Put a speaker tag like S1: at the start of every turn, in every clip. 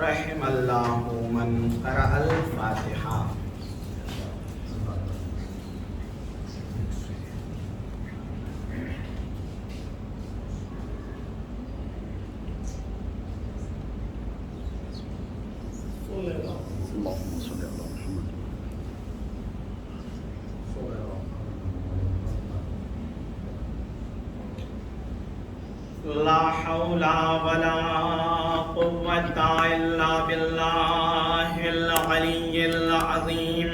S1: رحم اللہ من قرأ الفاتحہ.
S2: اللهم صل على محمد.
S1: لا حول ولا قوة إلا بالله العلي العظيم.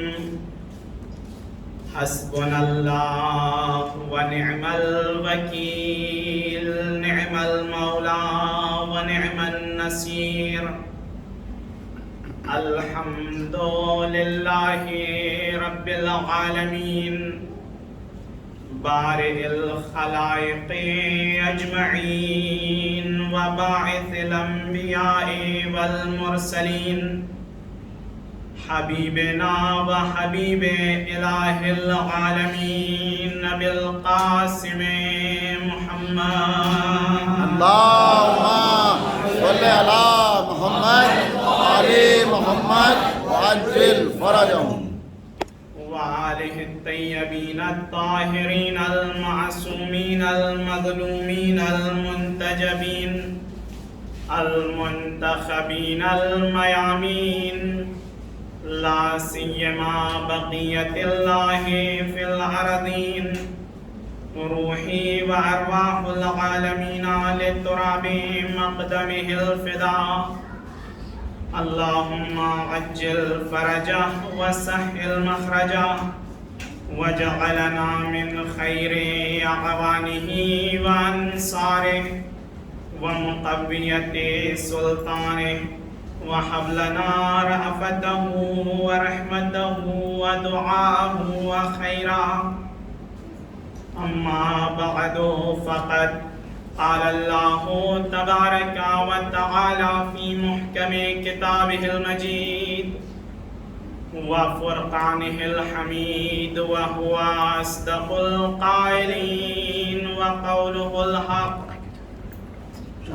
S1: حسبنا الله ونعم الوكيل. نعم المولى ونعم النصير. الحمد لله رب العالمين بارئ الخلائق أجمعين وباعث الأنبياء والمرسلين حبيبنا وحبيب إله العالمين بالقاسم محمد.
S2: اللهم صل على محمد وعلى محمد وعجل فرجهم.
S1: وآله الطيبين الطاهرين المعصومين المظلومين المنتجبين المنتخبين الميامين. لا سيما بقية الله في الأرضين. روحي وأرواح العالمين لتراب مقدمه الفداء. اللهم عجل فرجه وسهل مخرجه واجعلنا من خير أعوانه وأنصاره ومقوية سلطانه وهب لنا رأفته ورحمته ودعاءه وخيرا. أما بعد فقد قال الله تبارك وتعالى في محكم كتابه المجيد وفرقانه الحميد وهو أصدق القائلين وقوله الحق.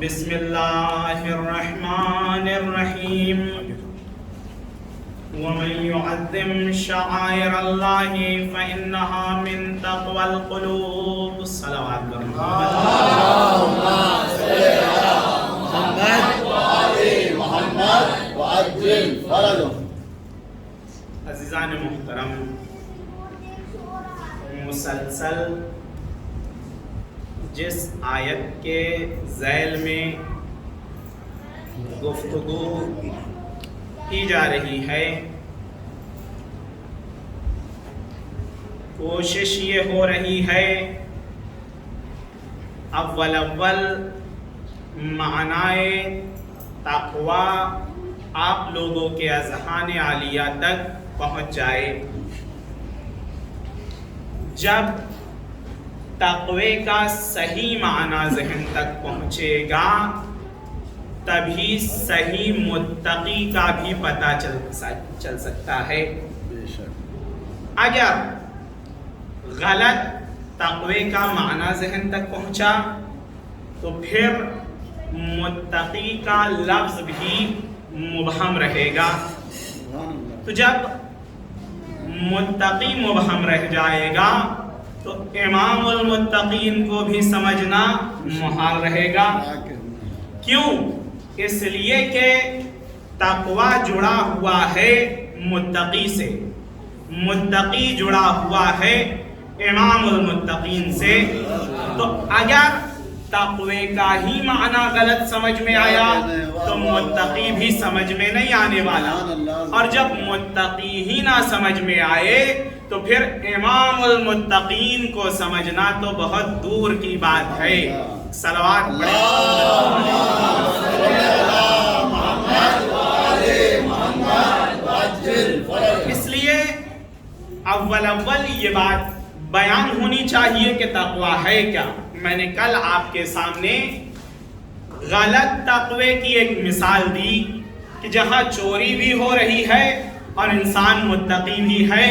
S1: بسم الله الرحمن الرحيم. ومن يعظم شعائر الله فإنها من تقوى القلوب. صلوات
S2: اللهم صل على محمد وعلى محمد وعجل فرجهم.
S1: عزیزان محترم، مسلسل جس آیت کے ذیل میں گفتگو کی جا رہی ہے، کوشش یہ ہو رہی ہے اول معنی تقوی آپ لوگوں کے اذہان عالیہ تک پہنچ جائے. جب تقوی کا صحیح معنی ذہن تک پہنچے گا تبھی صحیح متقی کا بھی پتہ چل سکتا ہے. اگر غلط تقوی کا معنی ذہن تک پہنچا تو پھر متقی کا لفظ بھی مبہم رہے گا. تو جب متقی مبہم رہ جائے گا تو امام المتقین کو بھی سمجھنا محال رہے گا. کیوں؟ اس لیے کہ تقوی جڑا ہوا ہے متقی سے، متقی جڑا ہوا ہے امام المتقین سے. تو اگر تقوی کا ہی معنی غلط سمجھ میں آیا تو متقی بھی سمجھ میں نہیں آنے والا، اور جب متقی ہی نہ سمجھ میں آئے تو پھر امام المتقین کو سمجھنا تو بہت دور کی بات ہے. صلوات پڑھیں. اس لیے اول یہ بات بیان ہونی چاہیے کہ تقوی ہے کیا. میں نے کل آپ کے سامنے غلط تقوی کی ایک مثال دی کہ جہاں چوری بھی ہو رہی ہے اور انسان متقی بھی ہے.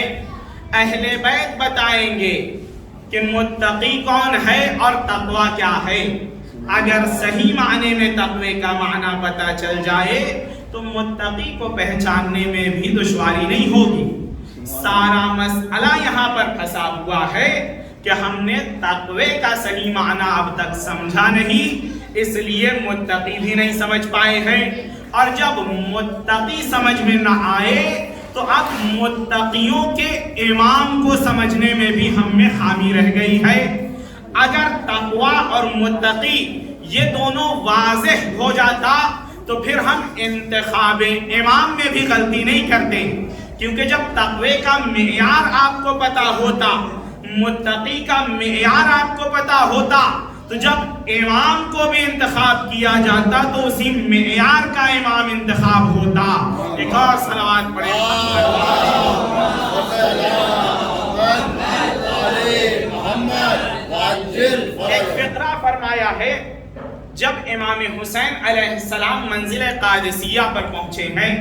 S1: اہل بیت بتائیں گے کہ متقی کون ہے اور تقوی کیا ہے۔ اگر صحیح معنی میں تقوی کا معنی پتہ چل جائے تو متقی کو پہچاننے میں بھی دشواری نہیں ہوگی۔ سارا مسئلہ یہاں پر پھنسا ہوا ہے کہ ہم نے تقوی کا صحیح معنی اب تک سمجھا نہیں، اس لیے متقی بھی نہیں سمجھ پائے ہیں، اور جب متقی سمجھ میں نہ آئے تو اب متقیوں کے امام کو سمجھنے میں بھی ہم میں خامی رہ گئی ہے۔ اگر تقوی اور متقی یہ دونوں واضح ہو جاتا تو پھر ہم انتخاب امام میں بھی غلطی نہیں کرتے، کیونکہ جب تقوی کا معیار آپ کو پتا ہوتا، متقی کا معیار آپ کو پتا ہوتا، تو جب امام کو بھی انتخاب کیا جاتا تو اسی معیار کا امام انتخاب ہوتا۔ ایک اور صلوات پڑھیں۔ ایک فقرہ فرمایا ہے، جب امام حسین علیہ السلام منزل قادسیہ پر پہنچے ہیں،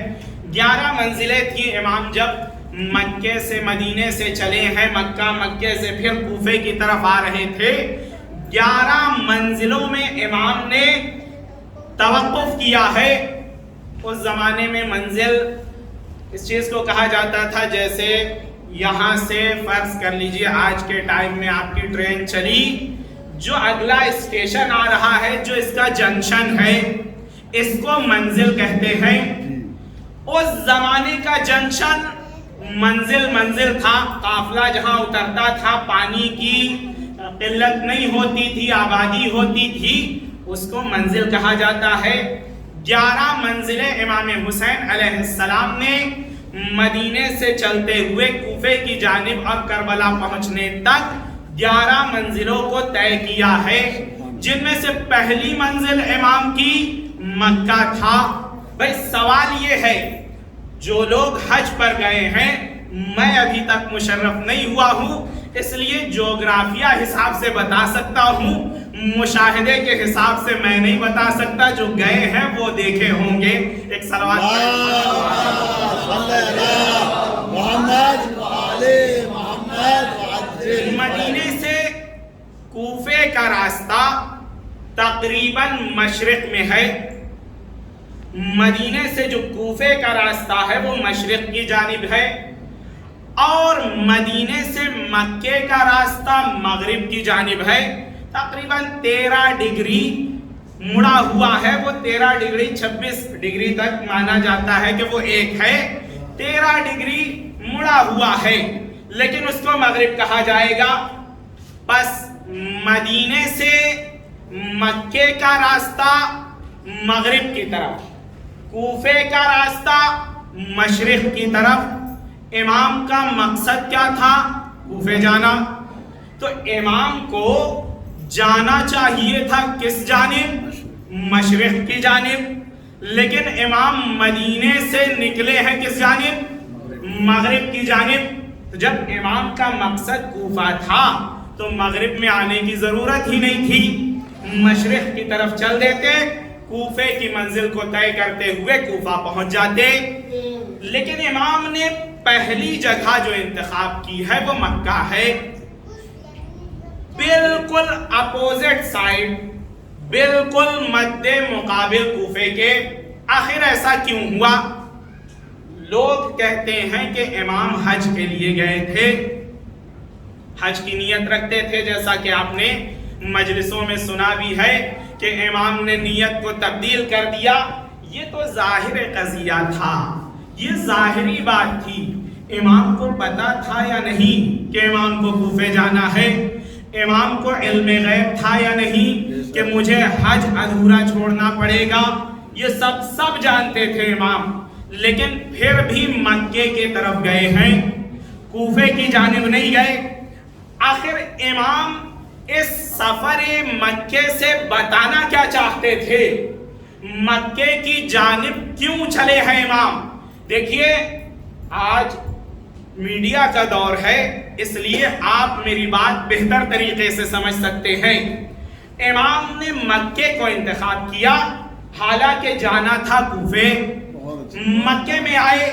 S1: 11 منزلیں تھی، امام جب مکے سے مدینے سے چلے ہیں، مکے سے پھر کوفے کی طرف آ رہے تھے، 11 منزلوں میں امام نے توقف کیا ہے۔ اس زمانے میں منزل اس چیز کو کہا جاتا تھا جیسے یہاں سے فرض کر لیجئے آج کے ٹائم میں آپ کی ٹرین چلی، جو اگلا اسٹیشن آ رہا ہے، جو اس کا جنکشن ہے، اس کو منزل کہتے ہیں۔ اس زمانے کا جنکشن منزل تھا، قافلہ جہاں اترتا تھا، پانی کی قلت نہیں ہوتی تھی، آبادی ہوتی تھی، اس کو منزل کہا جاتا ہے۔ 11 منزلیں امام حسین علیہ السلام نے مدینے سے چلتے ہوئے کوفے کی جانب اور کربلا پہنچنے تک 11 منزلوں کو طے کیا ہے، جن میں سے پہلی منزل امام کی مکہ تھا۔ بھئی سوال یہ ہے، جو لوگ حج پر گئے ہیں، میں ابھی تک مشرف نہیں ہوا ہوں، اس لیے جغرافیہ حساب سے بتا سکتا ہوں، مشاہدے کے حساب سے میں نہیں بتا سکتا، جو گئے ہیں وہ دیکھے ہوں گے۔ ایک صلوات مدینے سے کوفے کا راستہ تقریباً مشرق میں ہے۔ مدینے سے جو کوفے کا راستہ ہے وہ مشرق کی جانب ہے، اور مدینے سے مکے کا راستہ مغرب کی جانب ہے۔ تقریباً 13 ڈگری مڑا ہوا ہے، وہ 13 ڈگری 26 ڈگری تک مانا جاتا ہے کہ وہ ایک ہے، 13 ڈگری مڑا ہوا ہے، لیکن اس کو مغرب کہا جائے گا۔ بس مدینے سے مکے کا راستہ مغرب کی طرف، کوفے کا راستہ مشرق کی طرف۔ امام کا مقصد کیا تھا؟ کوفے جانا۔ تو امام کو جانا چاہیے تھا کس جانب؟ مشرق کی جانب، لیکن امام مدینے سے نکلے ہیں کس جانب؟ مغرب کی جانب۔ تو جب امام کا مقصد کوفہ تھا تو مغرب میں آنے کی ضرورت ہی نہیں تھی، مشرق کی طرف چل دیتے، کوفے کی منزل کو طے کرتے ہوئے کوفہ پہنچ جاتے۔ لیکن امام نے پہلی جگہ جو انتخاب کی ہے وہ مکہ ہے، بالکل اپوزٹ سائڈ، بالکل مد مقابل کوفے کے۔ آخر ایسا کیوں ہوا؟ لوگ کہتے ہیں کہ امام حج کے لیے گئے تھے، حج کی نیت رکھتے تھے، جیسا کہ آپ نے مجلسوں میں سنا بھی ہے کہ امام نے نیت کو تبدیل کر دیا۔ یہ تو ظاہر قضیہ تھا، یہ ظاہری بات تھی۔ امام کو پتا تھا یا نہیں کہ امام کو کوفے جانا ہے؟ امام کو علم غیب تھا یا نہیں کہ مجھے حج ادھورا چھوڑنا پڑے گا؟ یہ سب جانتے تھے امام، لیکن پھر بھی مکے کی طرف گئے ہیں، کوفے کی جانب نہیں گئے۔ آخر امام اس سفر مکے سے بتانا کیا چاہتے تھے؟ مکے کی جانب کیوں چلے ہیں امام؟ دیکھیے آج میڈیا کا دور ہے، اس لیے آپ میری بات بہتر طریقے سے سمجھ سکتے ہیں۔ امام نے مکے کو انتخاب کیا، حالانکہ جانا تھا کوفے۔ مکے میں آئے،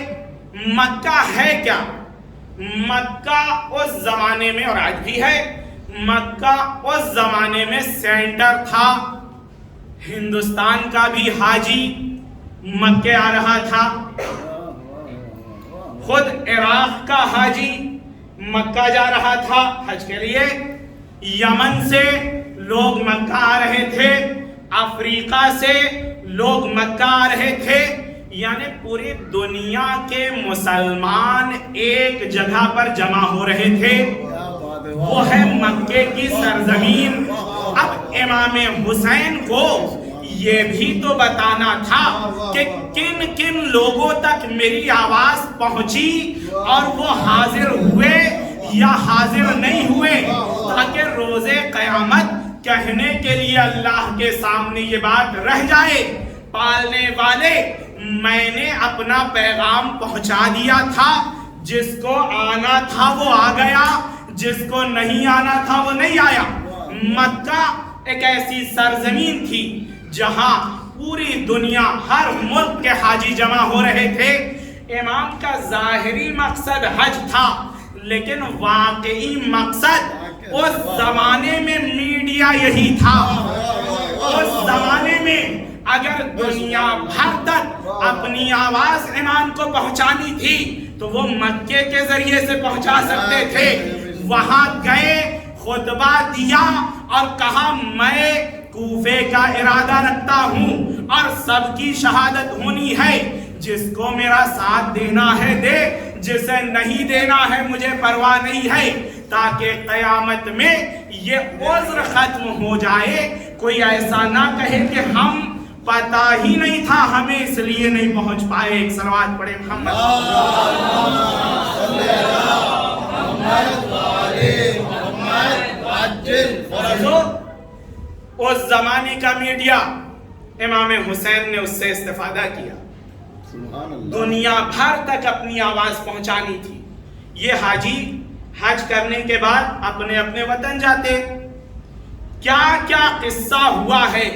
S1: مکہ ہے کیا؟ مکہ اس زمانے میں اور آج بھی ہے، مکہ اس زمانے میں سینٹر تھا. ہندوستان کا بھی حاجی مکے آ رہا تھا, خود عراق کا حاجی مکہ جا رہا تھا حج کے لیے, یمن سے لوگ مکہ آ رہے تھے, افریقہ سے لوگ مکہ آ رہے تھے. یعنی پوری دنیا کے مسلمان ایک جگہ پر جمع ہو رہے تھے, وہ ہے مکے کی سرزمین. اب امام حسین کو یہ بھی تو بتانا تھا کہ کن کن لوگوں تک میری آواز پہنچی اور وہ حاضر ہوئے یا حاضر نہیں ہوئے, تاکہ روز قیامت کہنے کے لیے اللہ کے سامنے یہ بات رہ جائے, پالنے والے میں نے اپنا پیغام پہنچا دیا تھا, جس کو آنا تھا وہ آ گیا, جس کو نہیں آنا تھا وہ نہیں آیا. مکہ ایک ایسی سرزمین تھی جہاں پوری دنیا, ہر ملک کے حاجی جمع ہو رہے تھے. امام کا ظاہری مقصد حج تھا, لیکن واقعی مقصد اس زمانے میں میڈیا یہی تھا. اس زمانے میں اگر دنیا بھر تک اپنی آواز امام کو پہنچانی تھی تو وہ مکے کے ذریعے سے پہنچا سکتے تھے. وہاں گئے, خطبہ دیا اور کہا میں کوفے کا ارادہ رکھتا ہوں اور سب کی شہادت ہونی ہے, جس کو میرا ساتھ دینا ہے دے, جسے نہیں دینا ہے مجھے پرواہ نہیں ہے, تاکہ قیامت میں یہ عذر ختم ہو جائے. کوئی ایسا نہ کہے کہ ہم پتہ ہی نہیں تھا, ہمیں اس لیے نہیں پہنچ پائے. ایک صلوات پڑھے محمد. اس زمانے کا میڈیا امام حسین نے اس سے استفادہ کیا, دنیا بھر تک اپنی آواز پہنچانی تھی. یہ حاجی حج کرنے کے بعد اپنے اپنے وطن جاتے. کیا کیا قصہ ہوا ہے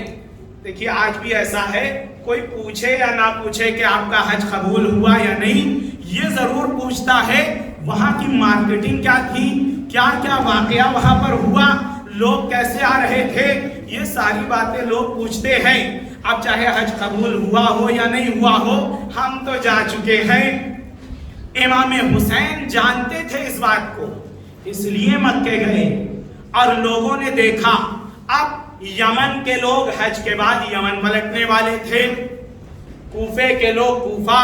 S1: دیکھیے, آج بھی ایسا ہے, کوئی پوچھے یا نہ پوچھے کہ آپ کا حج قبول ہوا یا نہیں, یہ ضرور پوچھتا ہے وہاں کی مارکیٹنگ کیا تھی, کیا کیا واقعہ وہاں پر ہوا, لوگ کیسے آ رہے تھے, یہ ساری باتیں لوگ پوچھتے ہیں. اب چاہے حج قبول ہوا ہو یا نہیں ہوا ہو, ہم تو جا چکے ہیں. امام حسین جانتے تھے اس بات کو, اس لیے مکے گئے اور لوگوں نے دیکھا. اب یمن کے لوگ حج کے بعد یمن پلٹنے والے تھے, کوفے کے لوگ کوفہ,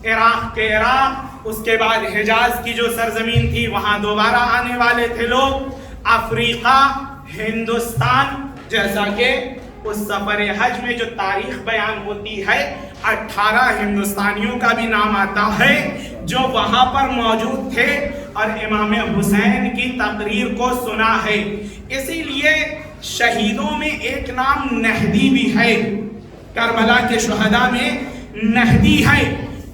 S1: عراق کے عراق, اس کے بعد حجاز کی جو سرزمین تھی وہاں دوبارہ آنے والے تھے لوگ, افریقہ, ہندوستان. جیسا کہ اس سفر حج میں جو تاریخ بیان ہوتی ہے 18 ہندوستانیوں کا بھی نام آتا ہے جو وہاں پر موجود تھے اور امام حسین کی تقریر کو سنا ہے. اسی لیے شہیدوں میں ایک نام نہدی بھی ہے, کربلا کے شہداء میں نہدی ہے.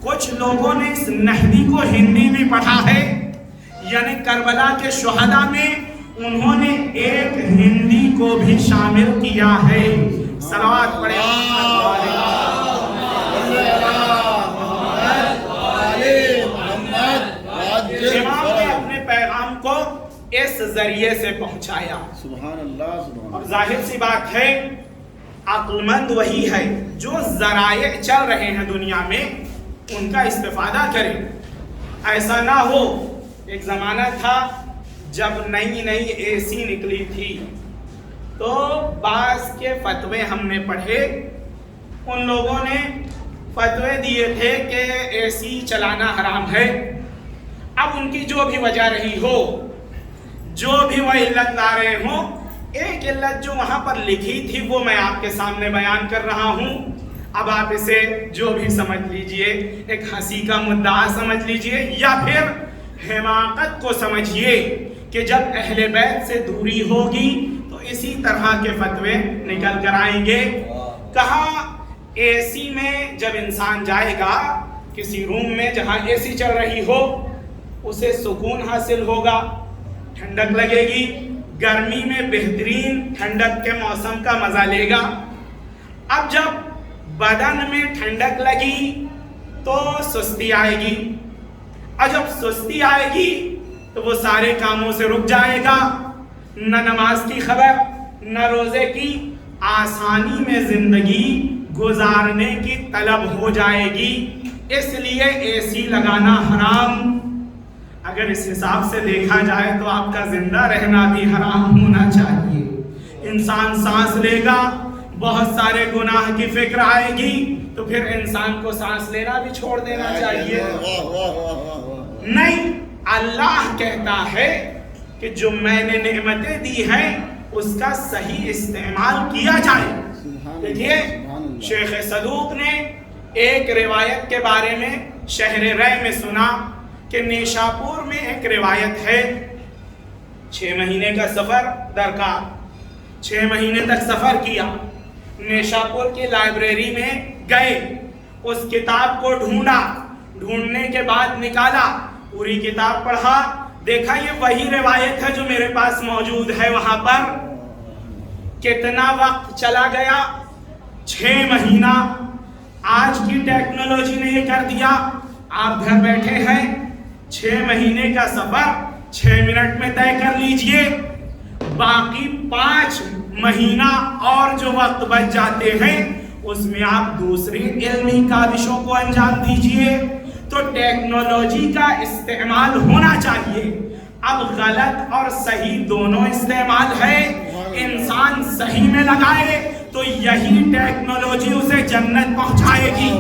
S1: کچھ لوگوں نے اس نہدی کو ہندی میں پڑھا ہے, یعنی کربلا کے شہداء میں انہوں نے ایک ہندی کو بھی شامل کیا ہے. صلوات پڑھیں. امام نے اپنے پیغام کو اس ذریعے سے پہنچایا.
S2: سبحان اللہ.
S1: اور ظاہر سی بات ہے عقل مند وہی ہے جو ذرائع چل رہے ہیں دنیا میں ان کا استفادہ کرے. ایسا نہ ہو, ایک زمانہ تھا جب نئی نئی اے سی نکلی تھی تو بعض کے فتوے ہم نے پڑھے, ان لوگوں نے فتوے دیے تھے کہ اے سی چلانا حرام ہے. اب ان کی جو بھی وجہ رہی ہو, جو بھی وہ علت لا رہے ہوں, ایک علت جو وہاں پر لکھی تھی وہ میں آپ کے سامنے بیان کر رہا ہوں. اب آپ اسے جو بھی سمجھ لیجئے, ایک ہنسی کا مدعا سمجھ لیجئے یا پھر حماقت کو سمجھیے کہ جب اہل بیت سے دوری ہوگی تو اسی طرح کے فتوے نکل کر آئیں گے. کہاں اے سی میں جب انسان جائے گا کسی روم میں جہاں اے سی چل رہی ہو, اسے سکون حاصل ہوگا, ٹھنڈک لگے گی, گرمی میں بہترین ٹھنڈک کے موسم کا مزہ لے گا. اب جب بدن میں ٹھنڈک لگی تو سستی آئے گی, اور جب سستی آئے گی تو وہ سارے کاموں سے رک جائے گا, نہ نماز کی خبر نہ روزے کی، آسانی میں زندگی گزارنے کی طلب ہو جائے گی، اس لیے اے سی لگانا حرام۔ اگر اس حساب سے دیکھا جائے تو آپ کا زندہ رہنا بھی حرام ہونا چاہیے۔ انسان سانس لے گا، بہت سارے گناہ کی فکر آئے گی، تو پھر انسان کو سانس لینا بھی چھوڑ دینا چاہیے۔ نہیں، اللہ کہتا ہے کہ جو میں نے نعمتیں دی ہیں اس کا صحیح استعمال کیا جائے۔ دیکھیے شیخ صدوق نے ایک روایت کے بارے میں شہر رے میں سنا کہ نیشاپور میں ایک روایت ہے، 6 مہینے کا سفر درکار، 6 مہینے تک سفر کیا، نیشاپور کی لائبریری میں گئے، اس کتاب کو ڈھونڈا، ڈھونڈنے کے بعد نکالا، پوری کتاب پڑھا، دیکھا یہ وہی روایت ہے جو میرے پاس موجود ہے وہاں پر۔ کتنا وقت چلا گیا؟ 6 مہینہ۔ آج کی ٹیکنالوجی نے یہ کر دیا، آپ گھر بیٹھے ہیں، 6 مہینے کا سفر 6 منٹ میں طے کر لیجئے، باقی 5 مہینہ اور جو وقت بچ جاتے ہیں اس میں آپ دوسری علمی کاوشوں کو انجام دیجئے۔ تو ٹیکنالوجی کا استعمال ہونا چاہیے۔ اب غلط اور صحیح دونوں استعمال ہے، انسان صحیح میں لگائے تو یہی ٹیکنالوجی اسے جنت پہنچائے گی،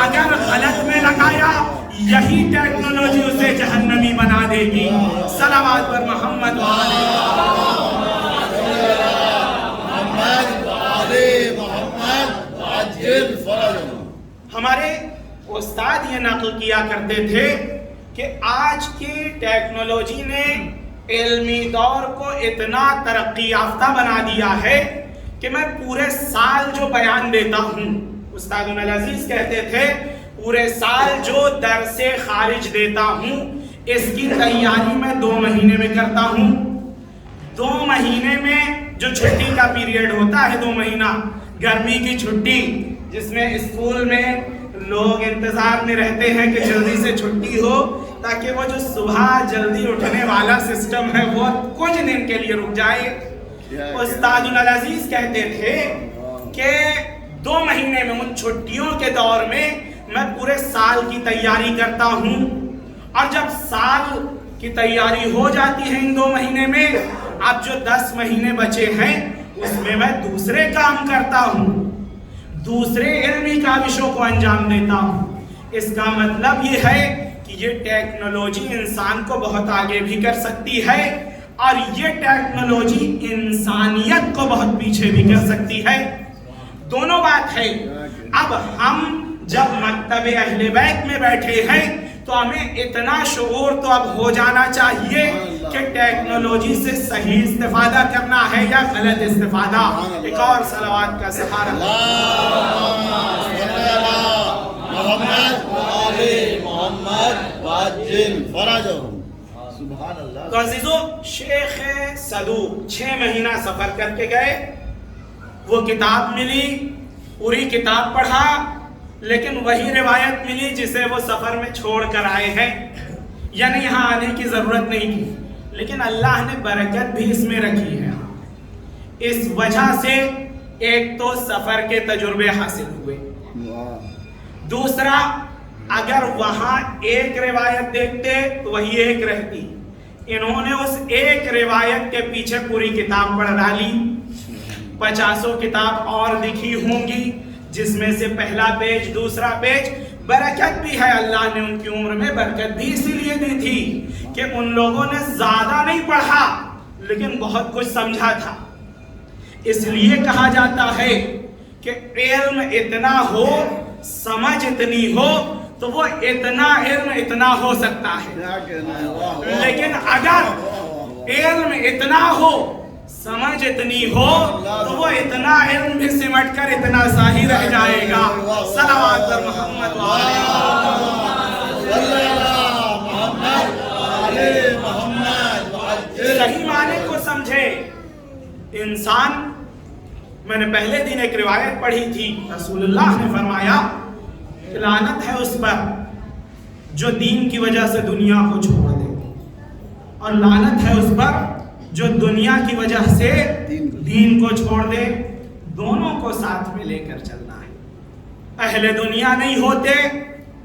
S1: اگر غلط میں لگایا یہی ٹیکنالوجی اسے جہنمی بنا دے گی۔ صلوات پر محمد ہمارے استاد یہ نقل کیا کرتے تھے کہ آج کی ٹیکنالوجی نے علمی دور کو اتنا ترقی یافتہ بنا دیا ہے کہ میں پورے سال جو بیان دیتا ہوں، استاد العزیز کہتے تھے پورے سال جو درس خارج دیتا ہوں اس کی تیاری میں 2 مہینے میں کرتا ہوں۔ 2 مہینے میں جو چھٹی کا پیریڈ ہوتا ہے، 2 مہینہ گرمی کی چھٹی، جس میں اسکول میں لوگ انتظار میں رہتے ہیں کہ جلدی سے چھٹی ہو تاکہ وہ جو صبح جلدی اٹھنے والا سسٹم ہے وہ کچھ دن کے لیے رک جائے۔ استاد العزیز کہتے تھے کہ 2 مہینے میں ان چھٹیوں کے دور میں میں پورے سال کی تیاری کرتا ہوں، اور جب سال کی تیاری ہو جاتی ہے ان 2 مہینے میں، اب جو 10 مہینے بچے ہیں اس میں دوسرے کام کرتا ہوں، دوسرے علمی کاوشوں کو انجام دیتا ہوں۔ اس کا مطلب یہ ہے کہ یہ ٹیکنالوجی انسان کو بہت آگے بھی کر سکتی ہے، اور یہ ٹیکنالوجی انسانیت کو بہت پیچھے بھی کر سکتی ہے۔ دونوں بات ہے۔ اب ہم جب مکتب اہل بیت میں بیٹھے ہیں تو ہمیں اتنا شعور تو اب ہو جانا چاہیے کہ ٹیکنالوجی سے صحیح استفادہ کرنا ہے یا غلط استفادہ۔ ایک اور صلوات کا سہارا۔ تو عزیزو، شیخ صدوق 6 مہینہ سفر کر کے گئے، وہ کتاب ملی، پوری کتاب پڑھا، لیکن وہی روایت ملی جسے وہ سفر میں چھوڑ کر آئے ہیں، یعنی یہاں آنے کی ضرورت نہیں تھی، لیکن اللہ نے برکت بھی اس میں رکھی ہے۔ اس وجہ سے ایک تو سفر کے تجربے حاصل ہوئے، دوسرا اگر وہاں ایک روایت دیکھتے تو وہی ایک رہتی، انہوں نے اس ایک روایت کے پیچھے پوری کتاب پڑھ ڈالی، 50 کتاب اور لکھی ہوں گی، جس میں سے پہلا پیج دوسرا پیج۔ برکت بھی ہے، اللہ نے ان کی عمر میں برکت بھی اسی لیے دی تھی کہ ان لوگوں نے زیادہ نہیں پڑھا لیکن بہت کچھ سمجھا تھا۔ اس لیے کہا جاتا ہے کہ علم اتنا ہو، سمجھ اتنی ہو تو وہ اتنا علم اتنا ہو سکتا ہے، لیکن اگر علم اتنا ہو، سمجھ اتنی ہو تو وہ اتنا علم بھی سمٹ کر اتنا سا ہی رہ جائے گا۔ صلوات پر محمد صحیح معنی کو سمجھے انسان۔ میں نے پہلے دن ایک روایت پڑھی تھی، رسول اللہ نے فرمایا کہ لعنت ہے اس پر جو دین کی وجہ سے دنیا کو چھوڑ دے، اور لعنت ہے اس پر جو دنیا کی وجہ سے دین کو چھوڑ دے، دونوں کو ساتھ میں لے کر چلنا ہے۔ اہل دنیا نہیں ہوتے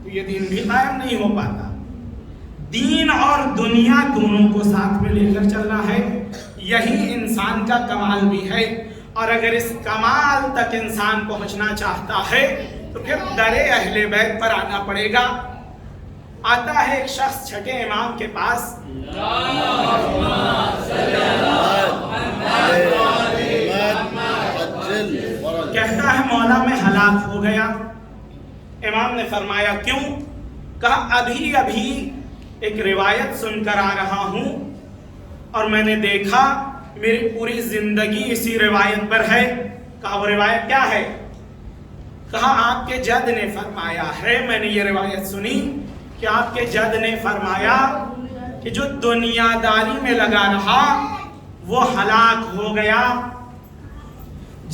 S1: تو یہ دین بھی قائم نہیں ہو پاتا۔ دین اور دنیا دونوں کو ساتھ میں لے کر چلنا ہے، یہی انسان کا کمال بھی ہے۔ اور اگر اس کمال تک انسان پہنچنا چاہتا ہے تو پھر در اہل بیت پر آنا پڑے گا۔ آتا ہے ایک شخص چھٹے امام کے پاس، کہتا ہے مولا میں ہلاک ہو گیا۔ امام نے فرمایا کیوں؟ کہا ابھی ایک روایت سن کر آ رہا ہوں اور میں نے دیکھا میری پوری زندگی اسی روایت پر ہے۔ کہا وہ روایت کیا ہے؟ کہا آپ کے جد نے فرمایا ہے، میں نے یہ روایت سنی کہ آپ کے جد نے فرمایا کہ جو دنیا داری میں لگا رہا وہ ہلاک ہو گیا،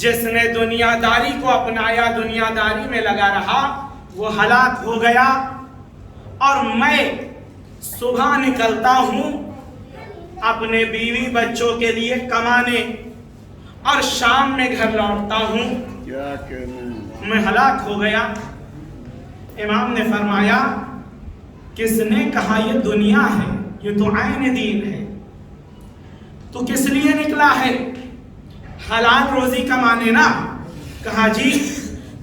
S1: جس نے دنیا داری کو اپنایا، دنیا داری میں لگا رہا وہ ہلاک ہو گیا۔ اور میں صبح نکلتا ہوں اپنے بیوی بچوں کے لیے کمانے اور شام میں گھر لوٹتا ہوں، میں ہلاک ہو گیا۔ امام نے فرمایا کس نے کہا یہ دنیا ہے، یہ تو عین دین ہے، تو کس لیے نکلا ہے؟ حلال روزی کمانے نا؟ کہا جی۔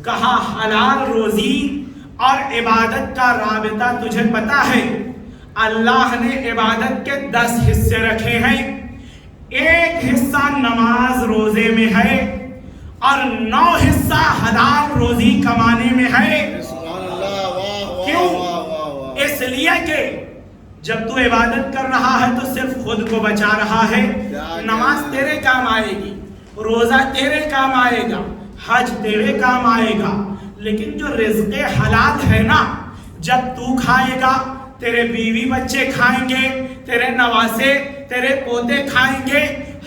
S1: کہا حلال روزی اور عبادت کا رابطہ تجھے پتا ہے؟ اللہ نے عبادت کے 10 حصے رکھے ہیں، ایک حصہ نماز روزے میں ہے اور 9 حصہ حلال روزی کمانے میں ہے۔ کیوں؟ اس لیے کہ جب تو عبادت کر رہا ہے تو صرف خود کو بچا رہا ہے، نماز تیرے کام آئے گی، روزہ تیرے کام آئے گا، حج تیرے کام آئے گا، لیکن جو رزق حلال ہے نا، جب تو کھائے گا تیرے بیوی بچے کھائیں گے، تیرے نواسے تیرے پوتے کھائیں گے۔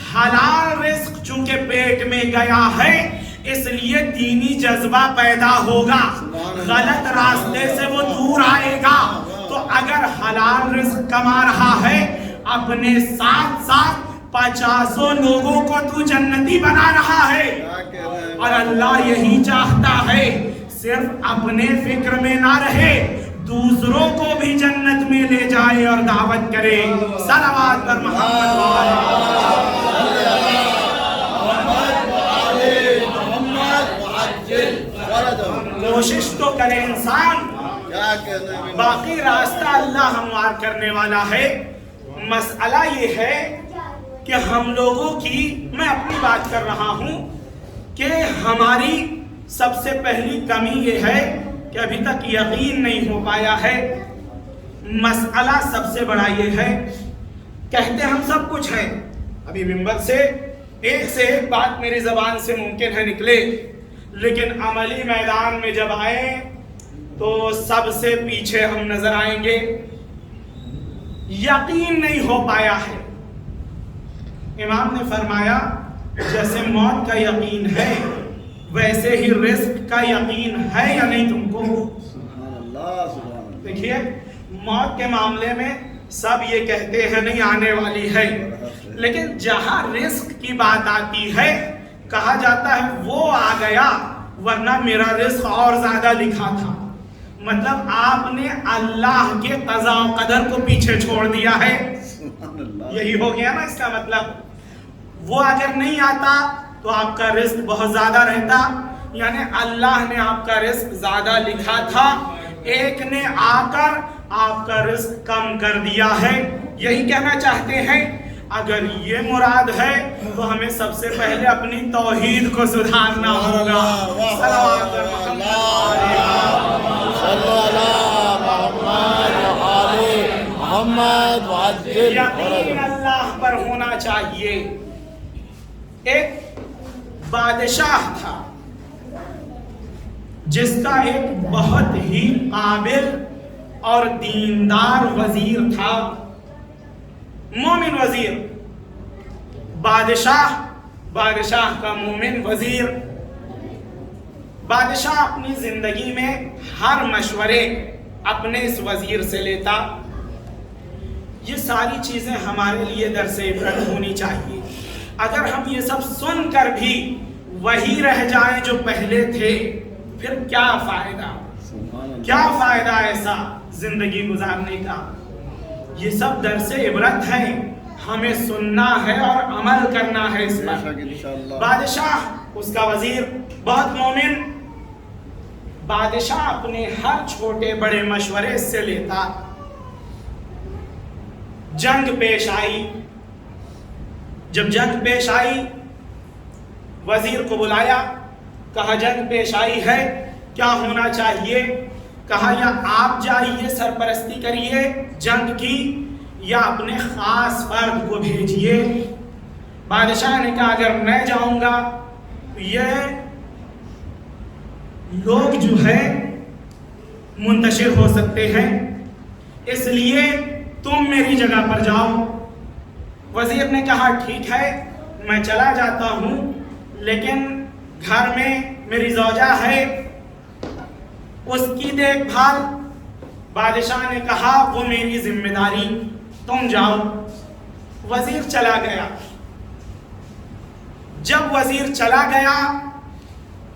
S1: حلال رزق چونکہ پیٹ میں گیا ہے اس لیے دینی جذبہ پیدا ہوگا، غلط راستے سے وہ دور آئے گا۔ تو اگر حلال رزق کما رہا ہے، اپنے ساتھ ساتھ 50 لوگوں کو تو جنتی بنا رہا ہے، اور اللہ یہی چاہتا ہے صرف اپنے فکر میں نہ رہے، دوسروں کو بھی جنت میں لے جائے اور دعوت کرے۔ صلوات پر محمد کوشش تو کرے انسان، باقی راستہ اللہ ہموار کرنے والا ہے۔ مسئلہ یہ ہے کہ ہم لوگوں کی، میں اپنی بات کر رہا ہوں، کہ ہماری سب سے پہلی کمی یہ ہے کہ ابھی تک یقین نہیں ہو پایا ہے۔ مسئلہ سب سے بڑا یہ ہے، کہتے ہم سب کچھ ہیں، ابھی منبر سے ایک بات میری زبان سے ممکن ہے نکلے، لیکن عملی میدان میں جب آئیں تو سب سے پیچھے ہم نظر آئیں گے۔ یقین نہیں ہو پایا ہے۔ امام نے فرمایا جیسے موت کا یقین ہے ویسے ہی رزق کا یقین ہے یا نہیں تم کو؟ دیکھیے موت کے معاملے میں سب یہ کہتے ہیں نہیں آنے والی ہے، لیکن جہاں رزق کی بات آتی ہے کہا جاتا ہے وہ آ گیا ورنہ میرا رزق اور زیادہ لکھا تھا۔ مطلب آپ نے اللہ کے قضاء و قدر کو پیچھے چھوڑ دیا ہے، یہی ہو گیا نا اس کا مطلب۔ وہ اگر نہیں آتا تو آپ کا رزق بہت زیادہ رہتا، یعنی اللہ نے آپ کا رزق زیادہ لکھا تھا، ایک نے آ کر آپ کا رزق کم کر دیا ہے۔ یہی کہنا چاہتے ہیں اگر یہ مراد ہے تو ہمیں سب سے پہلے اپنی توحید کو سدھارنا ہوگا۔ یقین اللہ پر ہونا چاہیے۔ ایک بادشاہ تھا جس کا ایک بہت ہی قابل اور دیندار وزیر تھا، مومن وزیر، بادشاہ کا مومن وزیر۔ بادشاہ اپنی زندگی میں ہر مشورے اپنے اس وزیر سے لیتا۔ یہ ساری چیزیں ہمارے لیے درس عبرت ہونی چاہیے. اگر ہم یہ سب سن کر بھی وہی رہ جائیں جو پہلے تھے پھر کیا فائدہ؟ کیا فائدہ ایسا زندگی گزارنے کا؟ یہ سب درس عبرت ہے، ہمیں سننا ہے اور عمل کرنا ہے اس پر. بادشاہ اس کا وزیر بہت مومن، بادشاہ اپنے ہر چھوٹے بڑے مشورے سے لیتا. جنگ پیش آئی، جب جنگ پیش آئی وزیر کو بلایا، کہا جنگ پیش آئی ہے، کیا ہونا چاہیے؟ کہا یا آپ جائیے سرپرستی کریے جنگ کی یا اپنے خاص فرد کو بھیجیے. بادشاہ نے کہا اگر میں جاؤں گا تو یہ لوگ جو ہے منتشر ہو سکتے ہیں، اس لیے تم میری جگہ پر جاؤ. وزیر نے کہا ٹھیک ہے میں چلا جاتا ہوں، لیکن گھر میں میری زوجہ ہے، اس کی دیکھ بھال. بادشاہ نے کہا وہ میری ذمہ داری، تم جاؤ. وزیر چلا گیا. جب وزیر چلا گیا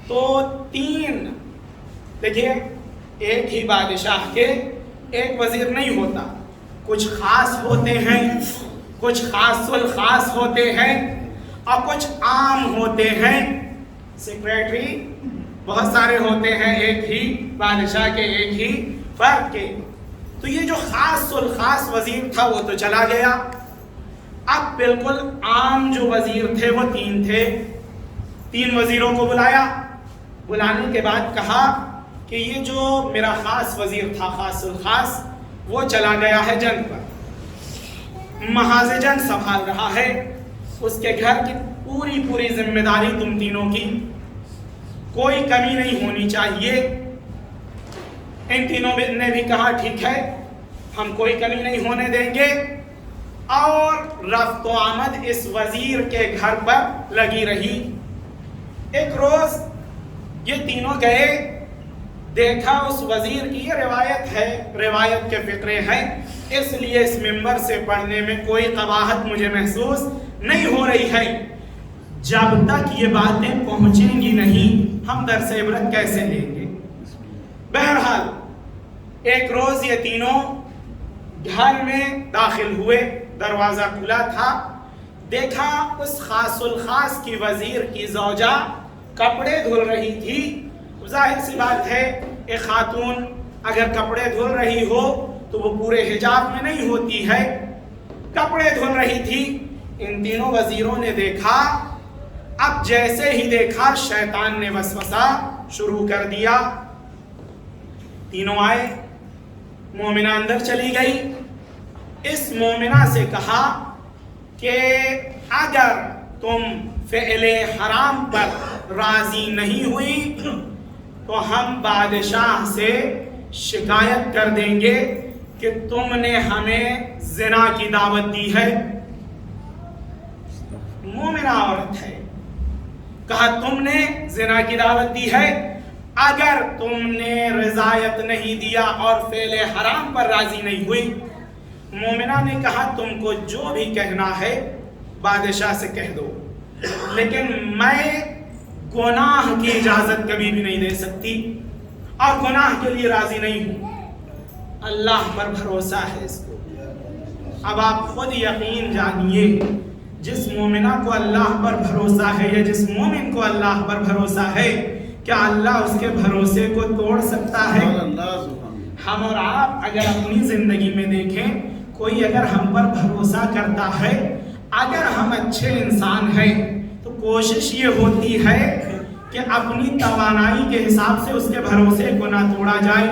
S1: تو دیکھیے ایک ہی بادشاہ کے ایک وزیر نہیں ہوتا، کچھ خاص ہوتے ہیں، کچھ خاص الخاص ہوتے ہیں اور کچھ عام ہوتے ہیں. سیکریٹری بہت سارے ہوتے ہیں ایک ہی بادشاہ کے، ایک ہی فرد کے. تو یہ جو خاص الخاص وزیر تھا وہ تو چلا گیا. اب بالکل عام جو وزیر تھے وہ 3 تھے. 3 وزیروں کو بلایا. بلانے کے بعد کہا کہ یہ جو میرا خاص وزیر تھا خاص الخاص وہ چلا گیا ہے جنگ پر، محاذ جنگ سنبھال رہا ہے، اس کے گھر کی پوری ذمہ داری تم تینوں کی، کوئی کمی نہیں ہونی چاہیے. ان تینوں نے بھی کہا ٹھیک ہے ہم کوئی کمی نہیں ہونے دیں گے. اور رفت و آمد اس وزیر کے گھر پر لگی رہی. ایک روز یہ تینوں گئے، دیکھا اس وزیر کی، یہ روایت ہے، روایت کے فقرے ہیں، اس لیے اس منبر سے پڑھنے میں کوئی قباحت مجھے محسوس نہیں ہو رہی ہے. جب تک یہ باتیں پہنچیں گی نہیں ہم درس عبرت کیسے لیں گے؟ بہرحال ایک روز یہ تینوں گھر میں داخل ہوئے، دروازہ کھلا تھا. دیکھا اس خاص الخاص کی وزیر کی زوجہ کپڑے دھل رہی تھی. ظاہر سی بات ہے ایک خاتون اگر کپڑے دھل رہی ہو تو وہ پورے حجاب میں نہیں ہوتی ہے، کپڑے دھل رہی تھی. ان تینوں وزیروں نے دیکھا. اب جیسے ہی دیکھا شیطان نے وسوسہ شروع کر دیا. تینوں آئے، مومنہ اندر چلی گئی. اس مومنہ سے کہا کہ اگر تم فعل حرام پر راضی نہیں ہوئی تو ہم بادشاہ سے شکایت کر دیں گے کہ تم نے ہمیں زنا کی دعوت دی ہے. مومنہ عورت ہے، کہا تم نے زنا کی دعوت دی ہے، اگر تم نے رضایت نہیں دیا اور فعل حرام پر راضی نہیں ہوئی. مومنہ نے کہا تم کو جو بھی کہنا ہے بادشاہ سے کہہ دو، لیکن میں گناہ کی اجازت کبھی بھی نہیں دے سکتی اور گناہ کے لیے راضی نہیں ہوں. اللہ پر بھروسہ ہے اس کو. اب آپ خود یقین جانیے جس مومنہ کو اللہ پر بھروسہ ہے یا جس مومن کو اللہ پر بھروسہ ہے، کیا اللہ اس کے بھروسے کو توڑ سکتا ہے؟ ہم اور آپ اگر اپنی زندگی میں دیکھیں، کوئی اگر ہم پر بھروسہ کرتا ہے، اگر ہم اچھے انسان ہیں تو کوشش یہ ہوتی ہے کہ اپنی توانائی کے حساب سے اس کے بھروسے کو نہ توڑا جائے.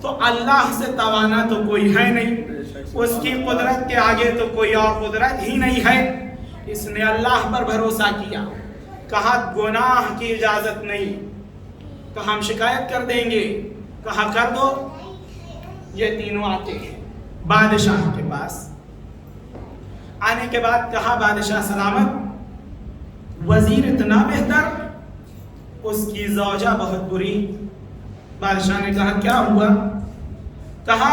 S1: تو اللہ سے توانا تو کوئی ہے نہیں، اس کی قدرت کے آگے تو کوئی اور قدرت ہی نہیں ہے. اس نے اللہ پر بھروسہ کیا، کہا گناہ کی اجازت نہیں، کہا ہم شکایت کر دیں گے. کہا کر دو. یہ تینوں آتے ہیں بادشاہ کے پاس. آنے کے بعد کہا بادشاہ سلامت. وزیر اتنا بہتر، اس کی زوجہ بہت بری. بادشاہ نے کہا کیا ہوا؟ کہا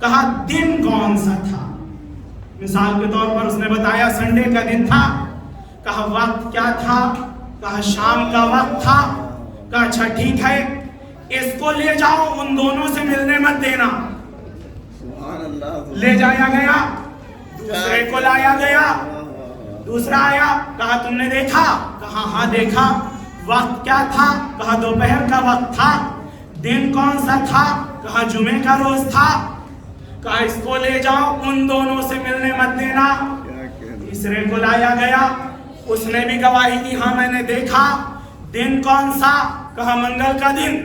S1: کہا دن کون سا تھا؟ مثال کے طور پر اس نے بتایا سنڈے کا دن تھا. کہا وقت کیا تھا؟ کہا شام کا وقت تھا. کہا اچھا ٹھیک ہے، اس کو لے جاؤ، ان دونوں سے ملنے مت دینا. لے جایا گیا، دوسرے کو لایا گیا. دوسرا آیا، کہا تم نے دیکھا؟ کہا ہاں دیکھا. وقت کیا تھا؟ کہا دوپہر کا وقت تھا. دن کون سا تھا؟ کہا جمعے کا روز تھا. کہا اس کو لے جاؤ، ان دونوں سے ملنے مت دینا. تیسرے کو لایا گیا، اس نے بھی گواہی دی، ہاں میں نے دیکھا. دن کون سا؟ کہا منگل کا دن.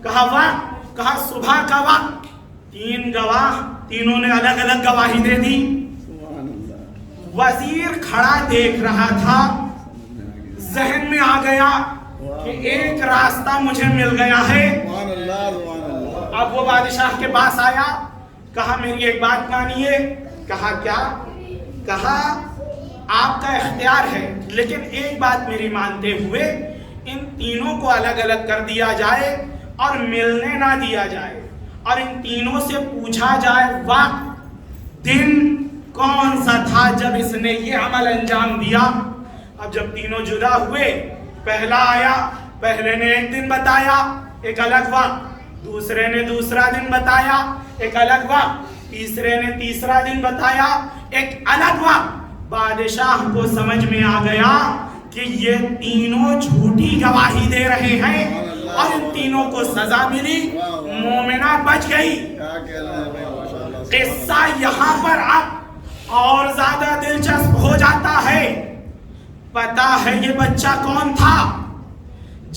S1: کہا وقت؟ کہا صبح کا وقت. تین گواہ، تینوں نے الگ الگ گواہی دے دی. وزیر کھڑا دیکھ رہا تھا، ذہن میں آ گیا کہ ایک راستہ مجھے مل گیا ہے. اب وہ بادشاہ کے پاس آیا، کہا میری ایک بات مانیے. کہا کیا؟ کہا آپ کا اختیار ہے، لیکن ایک بات میری مانتے ہوئے ان تینوں کو الگ الگ کر دیا جائے اور ملنے نہ دیا جائے، اور ان تینوں سے پوچھا جائے وقت دن کون سا تھا جب اس نے یہ عمل انجام دیا. اب جب تینوں جدا ہوئے، پہلا آیا، پہلے نے ایک دن بتایا، ایک الگ وقت. دوسرے نے دوسرا دن بتایا، ایک الگ وقت. تیسرے نے تیسرا دن بتایا، ایک الگ وقت. بادشاہ کو سمجھ میں آ گیا کہ یہ تینوں جھوٹی گواہی دے رہے ہیں اور ان تینوں کو سزا ملی. مومنہ بچ گئی. قصہ یہاں پر اب اور زیادہ دلچسپ ہو جاتا ہے. پتا ہے یہ بچہ کون تھا؟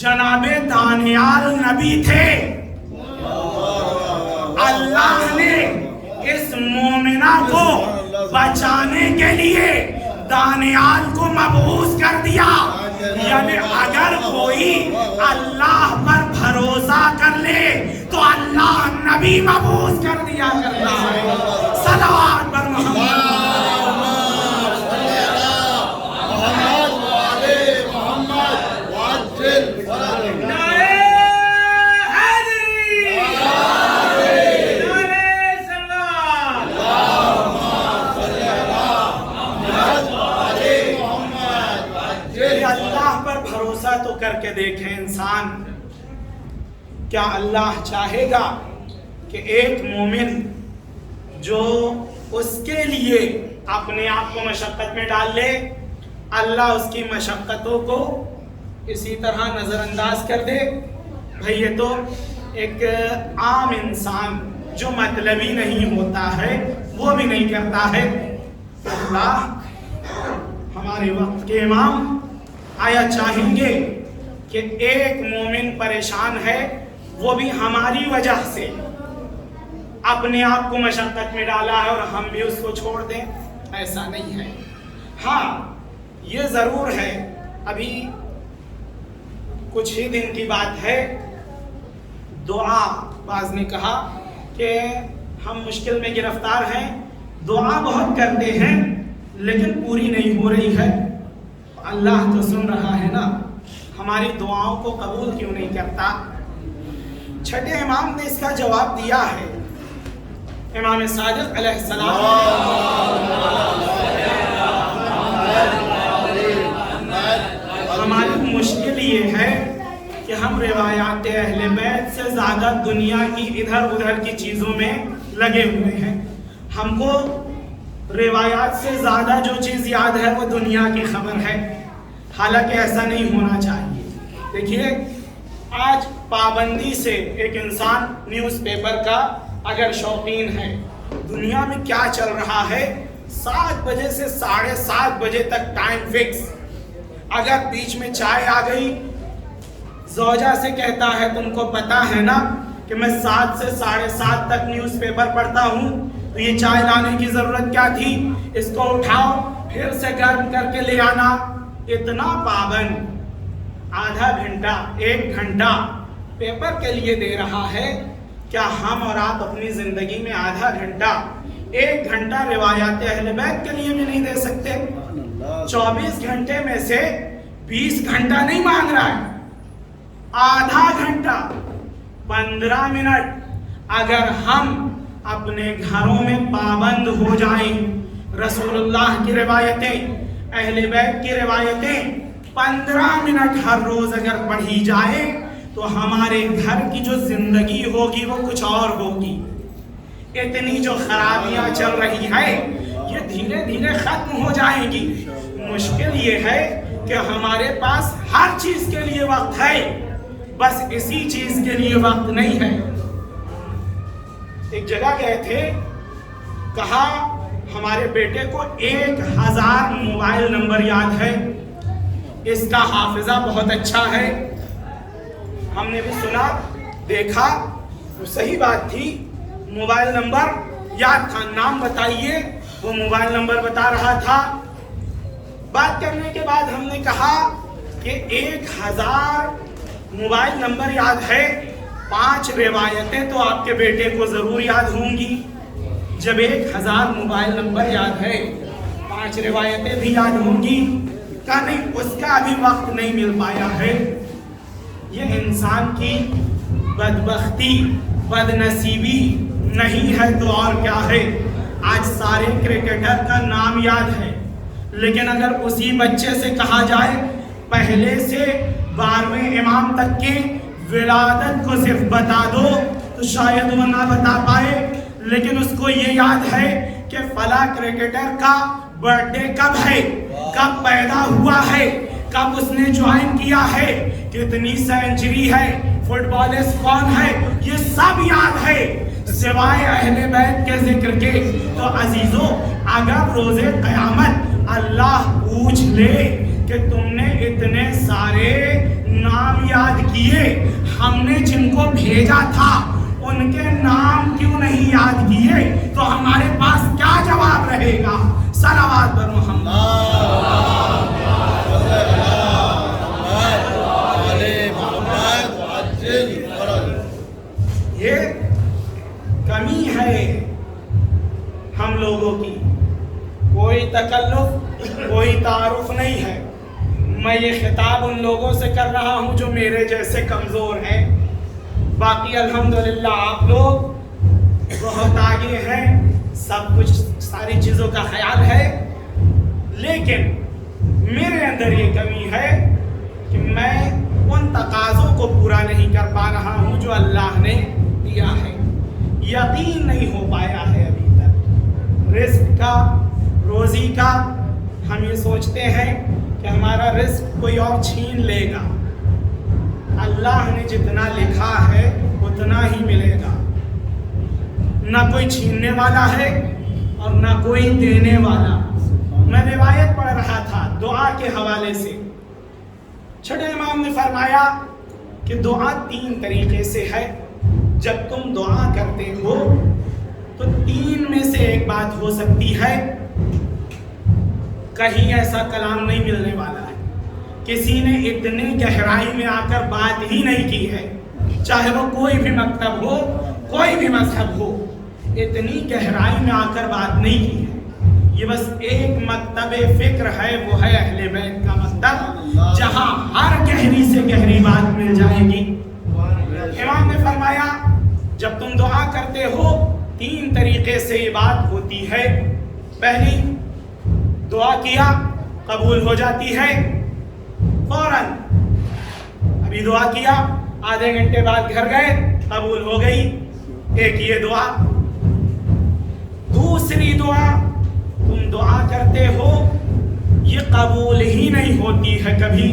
S1: جناب دانیال نبی تھے. اللہ نے اس مومنہ کو بچانے کے لیے دانیال کو مبعوث کر دیا. یعنی اگر کوئی اللہ پر بھروسہ کر لے تو اللہ نبی مبعوث کر دیا کرتا ہے. صلوات پر محمد. تو کر کے دیکھیں انسان، کیا اللہ چاہے گا کہ ایک مومن جو اس کے لیے اپنے آپ کو مشقت میں ڈال لے، اللہ اس کی مشقتوں کو اسی طرح نظر انداز کر دے؟ بھئی یہ تو ایک عام انسان جو مطلبی نہیں ہوتا ہے وہ بھی نہیں کرتا ہے. اللہ ہمارے وقت کے امام آیا چاہیں گے کہ ایک مومن پریشان ہے، وہ بھی ہماری وجہ سے اپنے آپ کو مشقت میں ڈالا ہے اور ہم بھی اس کو چھوڑ دیں؟ ایسا نہیں ہے. ہاں یہ ضرور ہے، ابھی کچھ ہی دن کی بات ہے، دعا بعض نے کہا کہ ہم مشکل میں گرفتار ہیں، دعا بہت کرتے ہیں لیکن پوری نہیں ہو رہی ہے. اللہ تو سن رہا ہے نا، ہماری دعاؤں کو قبول کیوں نہیں کرتا؟ چھٹے امام نے اس کا جواب دیا ہے. امام صادق علیہ السلام ہماری مشکل یہ ہے کہ ہم روایات اہل بیت سے زیادہ دنیا کی ادھر ادھر کی چیزوں میں لگے ہوئے ہیں. ہم کو روایات سے زیادہ جو چیز یاد ہے وہ دنیا کی خبر ہے، حالانکہ ایسا نہیں ہونا چاہیے. دیکھیے آج پابندی سے ایک انسان نیوز پیپر کا اگر شوقین ہے، دنیا میں کیا چل رہا ہے، 7 بجے سے 7:30 بجے تک ٹائم فکس. اگر بیچ میں چائے آ گئی، زوجہ سے کہتا ہے تم کو پتا ہے نا کہ میں 7 سے 7:30 تک نیوز پیپر پڑھتا ہوں، تو یہ چائے لانے کی ضرورت کیا تھی؟ اس کو اٹھاؤ پھر سے گرم کر کے لے آنا. اتنا پابند آدھا گھنٹہ 1 گھنٹہ پیپر کے لیے دے رہا ہے. کیا ہم اور آپ اپنی زندگی میں آدھا گھنٹہ 1 گھنٹہ روایات اہل بیت کے لیے بھی نہیں دے سکتے؟ 24 گھنٹے میں سے 20 گھنٹہ نہیں مانگ رہا ہے، آدھا گھنٹہ 15 منٹ اگر ہم اپنے گھروں میں پابند ہو جائیں. رسول اللہ کی روایتیں، اہل بیت کی روایتیں 15 منٹ ہر روز اگر پڑھی جائے تو ہمارے گھر کی جو زندگی ہوگی وہ کچھ اور ہوگی. اتنی جو خرابیاں چل رہی ہے یہ دھیرے دھیرے ختم ہو جائیں گی. مشکل یہ ہے کہ ہمارے پاس ہر چیز کے لیے وقت ہے، بس اسی چیز کے لیے وقت نہیں ہے. ایک جگہ گئے تھے، کہا ہمارے بیٹے کو 1000 موبائل نمبر یاد ہے، اس کا حافظہ بہت اچھا ہے. ہم نے بھی سنا دیکھا، وہ صحیح بات تھی، موبائل نمبر یاد تھا. نام بتائیے، وہ موبائل نمبر بتا رہا تھا. بات کرنے کے بعد ہم نے کہا کہ 1000 موبائل نمبر یاد ہے، 5 روایتیں تو آپ کے بیٹے کو ضرور یاد ہوں گی. جب 1000 موبائل نمبر یاد ہے، 5 روایتیں بھی یاد ہوں گی، کہا نہیں اس کا ابھی وقت نہیں مل پایا ہے. یہ انسان کی بدبختی، بد نصیبی نہیں ہے تو اور کیا ہے. آج سارے کرکٹر کا نام یاد ہے، لیکن اگر اسی بچے سے کہا جائے پہلے سے 12ویں امام تک کی ولادت کو صرف بتا دو تو شاید وہ نہ بتا پائے. لیکن اس کو یہ یاد ہے کہ فلاں کرکٹر کا برتھ ڈے کب ہے، کب پیدا ہوا ہے، کب اس نے جوائن کیا ہے، کتنی سینچری ہے، فٹ بالرز کون ہے، یہ سب یاد ہے سوائے اہل بیت کے ذکر کے. تو عزیزو، اگر روز قیامت اللہ پوچھ لے کہ تم نے اتنے سارے نام یاد کیے، ہم نے جن کو بھیجا تھا ان کے نام کیوں نہیں یاد کیے، تو ہمارے پاس کیا جواب رہے گا؟ صلوات بر محمد. یہ کمی ہے ہم لوگوں کی. کوئی تکلف، کوئی تعارف نہیں ہے. میں یہ خطاب ان لوگوں سے کر رہا ہوں جو میرے جیسے کمزور ہیں. باقی الحمدللہ آپ لوگ بہت آگے ہیں، سب کچھ ساری چیزوں کا خیال ہے. لیکن میرے اندر یہ کمی ہے کہ میں ان تقاضوں کو پورا نہیں کر پا رہا ہوں جو اللہ نے دیا ہے. یقین نہیں ہو پایا ہے ابھی تک رزق کا، روزی کا. ہم یہ سوچتے ہیں کہ ہمارا رزق کوئی اور چھین لے گا. اللہ نے جتنا لکھا ہے اتنا ہی ملے گا. نہ کوئی چھیننے والا ہے اور نہ کوئی دینے والا. میں روایت پڑھ رہا تھا دعا کے حوالے سے. چھٹے امام نے فرمایا کہ دعا 3 طریقے سے ہے. جب تم دعا کرتے ہو تو 3 میں سے ایک بات ہو سکتی ہے. کہیں ایسا کلام نہیں ملنے والا ہے، کسی نے اتنی گہرائی میں آ کر بات ہی نہیں کی ہے، چاہے وہ کوئی بھی مکتب ہو، کوئی بھی مذہب ہو، اتنی گہرائی میں آ کر بات نہیں کی ہے. یہ بس ایک مکتب فکر ہے، وہ ہے اہل بیت کا مکتب، جہاں ہر گہری سے گہری بات مل جائے گی. امام نے فرمایا جب تم دعا کرتے ہو 3 طریقے سے یہ بات ہوتی ہے. پہلی، دعا کیا قبول ہو جاتی ہے فوراً. ابھی دعا کیا، آدھے گھنٹے بعد گھر گئے، قبول ہو گئی. ایک یہ دعا. دوسری دعا، تم دعا کرتے ہو یہ قبول ہی نہیں ہوتی ہے کبھی.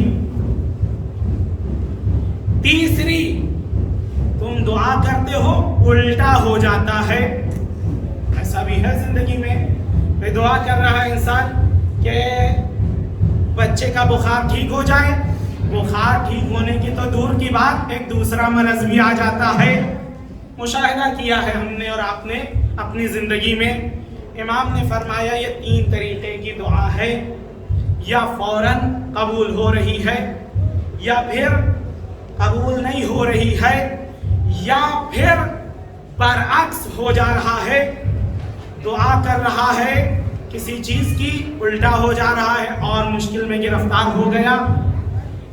S1: تیسری، تم دعا کرتے ہو الٹا ہو جاتا ہے. ایسا بھی ہے زندگی میں. میں دعا کر رہا ہے انسان کہ بچے کا بخار ٹھیک ہو جائے، بخار ٹھیک ہونے کی تو دور کی بات، ایک دوسرا مرض بھی آ جاتا ہے. مشاہدہ کیا ہے ہم نے اور آپ نے اپنی زندگی میں. امام نے فرمایا یہ 3 طریقے کی دعا ہے. یا فوراً قبول ہو رہی ہے، یا پھر قبول نہیں ہو رہی ہے، یا پھر برعکس ہو جا رہا ہے. دعا کر رہا ہے کسی چیز کی، الٹا ہو جا رہا ہے اور مشکل میں گرفتار ہو گیا.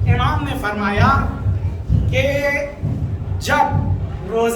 S1: امام نے فرمایا کہ جب روز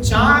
S1: 4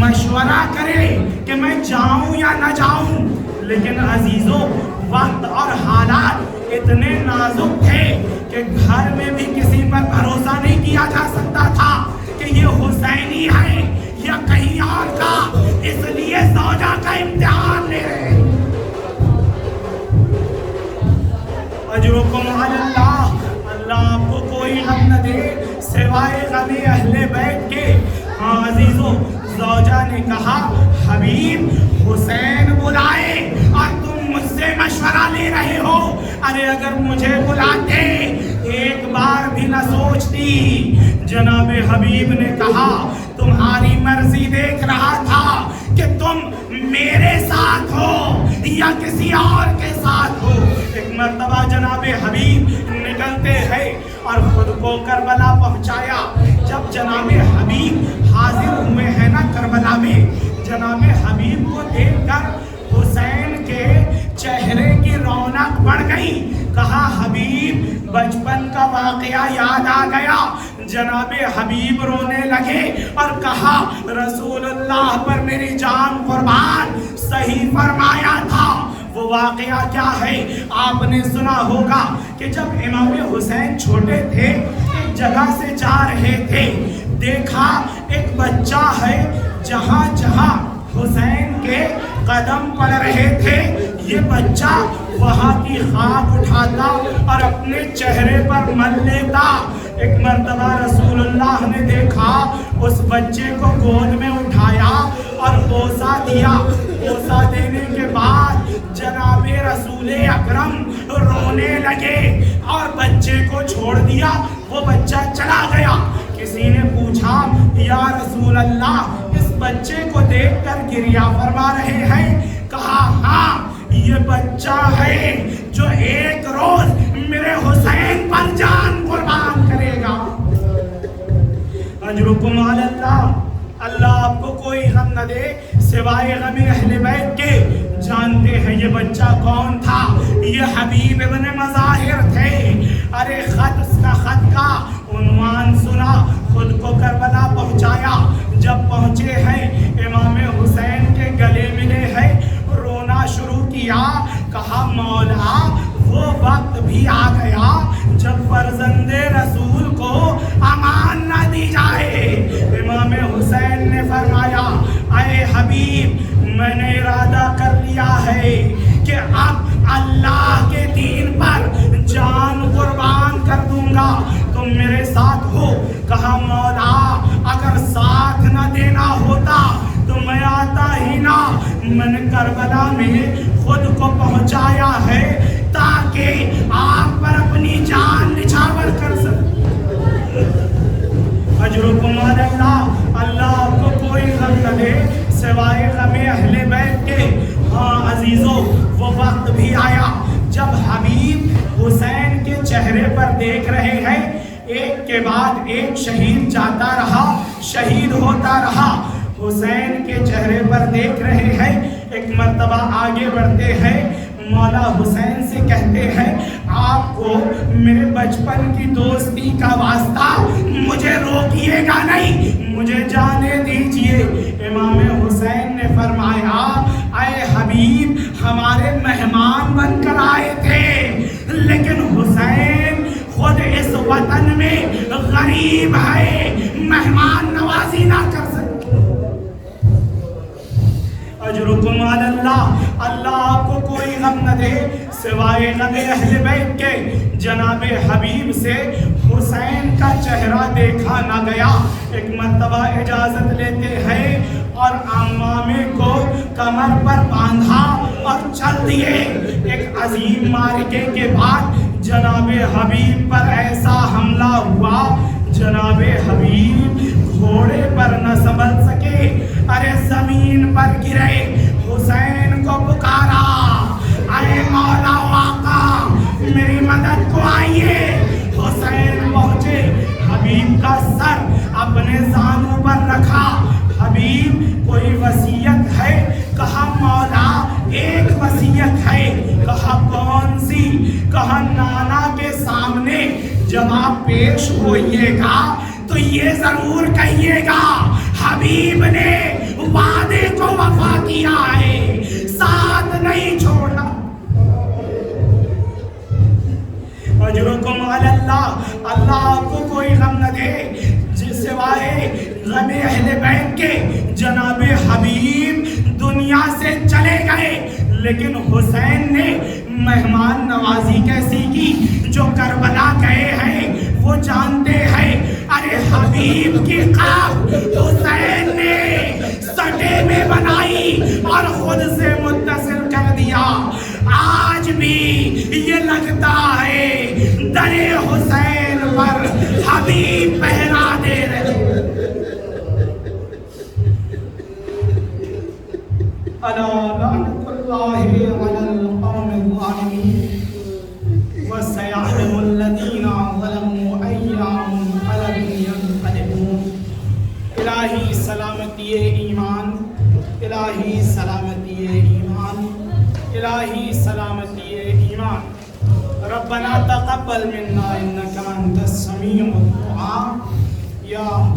S1: مشورہ کرے کہ میں جاؤں یا نہ جاؤں، لیکن عزیزوں وقت اور حالات اتنے نازک تھے کہ گھر میں بھی کسی پر بھروسہ نہیں کیا جا سکتا تھا کہ یہ حسینی ہے یا کہیں اور کا، اس لیے زوجہ کا امتحان لے رہے ہیں۔ اجرکم علی اللہ، اللہ آپ کو کوئی غم نہ دے سوائے غم اہل بیت کے۔ ہاں عزیزوں، زوجہ نے کہا حبیب حسین بلائے اور تم مجھ سے مشورہ لے رہے ہو، ارے اگر مجھے بلاتے ایک بار بھی نہ سوچتی۔ جناب حبیب نے کہا تمہاری مرضی دیکھ رہا تھا کہ تم میرے ساتھ ہو یا کسی اور کے ساتھ ہو۔ ایک مرتبہ جناب حبیب نکلتے ہیں اور خود کو کربلا پہنچایا۔ جب جناب حبیب حاضر ہوئے ہیں نا کربلا میں، جناب حبیب کو دیکھ کر حسین کے چہرے کی رونق بڑھ گئی۔ کہا حبیب بچپن کا واقعہ یاد آ گیا۔ جناب حبیب رونے لگے اور کہا رسول اللہ پر میری جان قربان، صحیح فرمایا تھا۔ وہ واقعہ کیا ہے؟ آپ نے سنا ہوگا کہ جب امام حسین چھوٹے تھے ایک جگہ سے جا رہے تھے، دیکھا ایک بچہ ہے، جہاں جہاں حسین کے قدم پڑ رہے تھے یہ بچہ وہاں کی خاک اٹھاتا اور اپنے چہرے پر مل لیتا۔ ایک مرتبہ رسول اللہ نے دیکھا، اس بچے کو گود میں اٹھایا اور بوسہ دیا۔ بوسہ دینے کے بعد جناب رسول اکرم رونے لگے اور بچے کو چھوڑ دیا، وہ بچہ چلا گیا۔ کسی نے پوچھا یا رسول اللہ اس بچے کو دیکھ کر گریہ فرما رہے ہیں؟ کہا ہاں یہ بچہ ہے جو ایک روز میرے حسین پر جان قربان کرے گا۔ اجرکم علی اللہ، اللہ آپ کو کوئی غم نہ دے سوائے غم اہل بیت کے۔ جانتے ہیں یہ بچہ کون تھا؟ یہ حبیب ابن مظاہر تھے۔ ارے خط کا عنوان سنا، خود کو کربلا پہنچایا۔ جب پہنچے ہیں امام حسین کے گلے ملے ہیں، رونا شروع کیا۔ کہا مولا وہ وقت بھی آ گیا جب فرزند رسول کو امان نہ دی جائے۔ امام حسین نے فرمایا اے حبیب میں نے ارادہ کر لیا ہے کہ اب اللہ کے دین پر جان قربان کر دوں گا، تم میرے ساتھ ہو؟ کہا مولا اگر ساتھ نہ دینا ہوتا تو میں آتا ہی نہ، میں نے کربلا میں خود کو پہنچایا ہے تاکہ آپ پر اپنی جان نچھاور کر سکوں۔ اجرکم علی اللہ، اللہ آپ کو کوئی غم نہ دے سوائے غم اہل بیت کے۔ ہاں عزیزوں وہ وقت بھی آیا جب حبیب حسین کے چہرے پر دیکھ رہے ہیں ایک کے بعد ایک شہید جاتا رہا، شہید ہوتا رہا۔ حسین کے چہرے پر دیکھ رہے ہیں، ایک مرتبہ آگے بڑھتے ہیں، مولا حسین سے کہتے ہیں آپ کو میرے بچپن کی دوستی کا واسطہ، مجھے روکیے گا نہیں، مجھے جانے دیجئے۔ امام حسین نے فرمایا اے حبیب ہمارے مہمان بن کر آئے تھے، لیکن حسین خود اس وطن میں غریب ہے، مہمان نوازی نہ کر سکتے۔ اجرکم علی اللہ، اللہ آپ کو کوئی غم نہ دے سوائے غم اہل بیت کے۔ جناب حبیب سے حسین کا چہرہ دیکھا نہ گیا۔ ایک مرتبہ اجازت لیتے ہیں اور عمامے کو کمر پر باندھا اور چل دیے۔ ایک عظیم معرکے کے بعد جناب حبیب پر ایسا حملہ ہوا، جناب حبیب گھوڑے پر نہ سنبھل سکے، ارے زمین پر گرے، حسین کو پکارا اے مولا آقا میری مدد کو آئیے۔ حسین پہنچے، حبیب کا سر اپنے زانوں پر رکھا۔ حبیب کوئی وصیت ہے؟ کہا مولا ایک وصیت ہے۔ کہا کون سی؟ کہا نانا کے سامنے جب آپ پیش ہوئیے گا تو یہ ضرور کہیے گا حبیب نے وعدے کو وفا کیا ہے، ساتھ نہیں چھوڑا۔ اجرکم علی اللہ، اللہ آپ کو کوئی غم نہ دے سوائے غم اہل بیت کے۔ جناب حبیب دنیا سے چلے گئے، لیکن حسین نے مہمان نوازی کیسی کی؟ جو کربلا گئے ہیں وہ جانتے ہیں۔ ارے حبیب کی قبر حسین نے سٹے میں بنائی اور خود سے متصل کر دیا۔ آج بھی یہ لگتا ہے در حسین پر حبیب پہرا دے رہے۔ الا لعنت اللہ علی القوم الظالمین وسيعلم الذين ظلموا أي منقلب ينقلبون۔ الہی سلامتی ایمان، الہی سلامتی ایمان، الہی سلامتی ایمان۔ ربنا تقبل منا انك انت السميع الدعاء یا